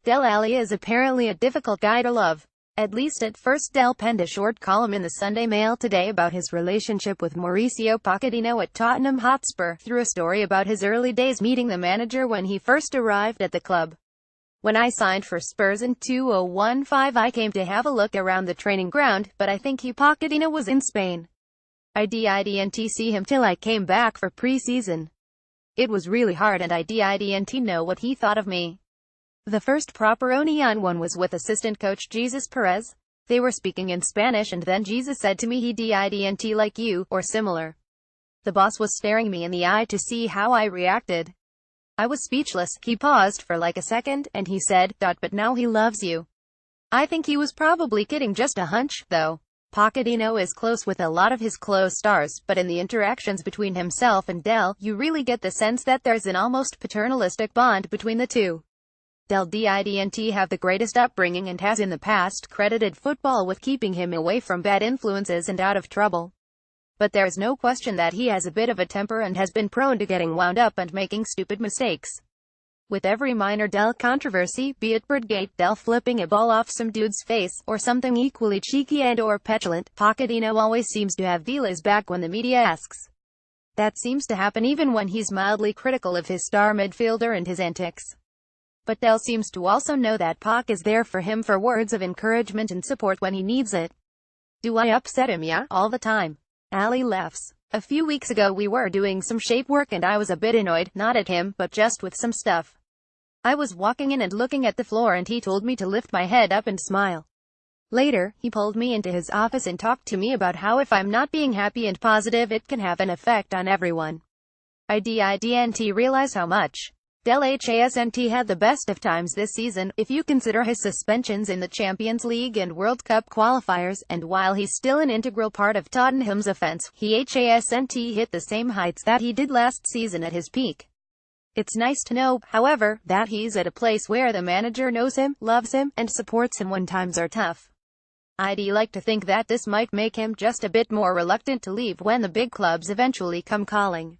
Dele Alli is apparently a difficult guy to love. At least at first. Dele penned a short column in the Sunday Mail today about his relationship with Mauricio Pochettino at Tottenham Hotspur, through a story about his early days meeting the manager when he first arrived at the club. "When I signed for Spurs in 2015, I came to have a look around the training ground, but I think Pochettino was in Spain. I didn't see him till I came back for pre-season. It was really hard and I didn't know what he thought of me. The first proper one-on-one was with assistant coach Jesus Perez. They were speaking in Spanish and then Jesus said to me he didn't like you, or similar. The boss was staring me in the eye to see how I reacted. I was speechless." He paused for like a second, and he said, "But now he loves you." I think he was probably kidding, just a hunch, though. Pochettino is close with a lot of his close stars, but in the interactions between himself and Dele, you really get the sense that there's an almost paternalistic bond between the two. Dele didn't have the greatest upbringing and has in the past credited football with keeping him away from bad influences and out of trouble. But there's no question that he has a bit of a temper and has been prone to getting wound up and making stupid mistakes. With every minor Dele controversy, be it Birdgate, Dele flipping a ball off some dude's face, or something equally cheeky and or petulant, Pochettino always seems to have Dele's back when the media asks. That seems to happen even when he's mildly critical of his star midfielder and his antics. But Dele seems to also know that Poch is there for him for words of encouragement and support when he needs it. "Do I upset him? Yeah, all the time." Alli laughs. "A few weeks ago we were doing some shape work and I was a bit annoyed, not at him, but just with some stuff. I was walking in and looking at the floor and he told me to lift my head up and smile. Later, he pulled me into his office and talked to me about how if I'm not being happy and positive it can have an effect on everyone. I didn't realize how much." Dele hasn't had the best of times this season, if you consider his suspensions in the Champions League and World Cup qualifiers, and while he's still an integral part of Tottenham's offense, he hasn't hit the same heights that he did last season at his peak. It's nice to know, however, that he's at a place where the manager knows him, loves him, and supports him when times are tough. I'd like to think that this might make him just a bit more reluctant to leave when the big clubs eventually come calling.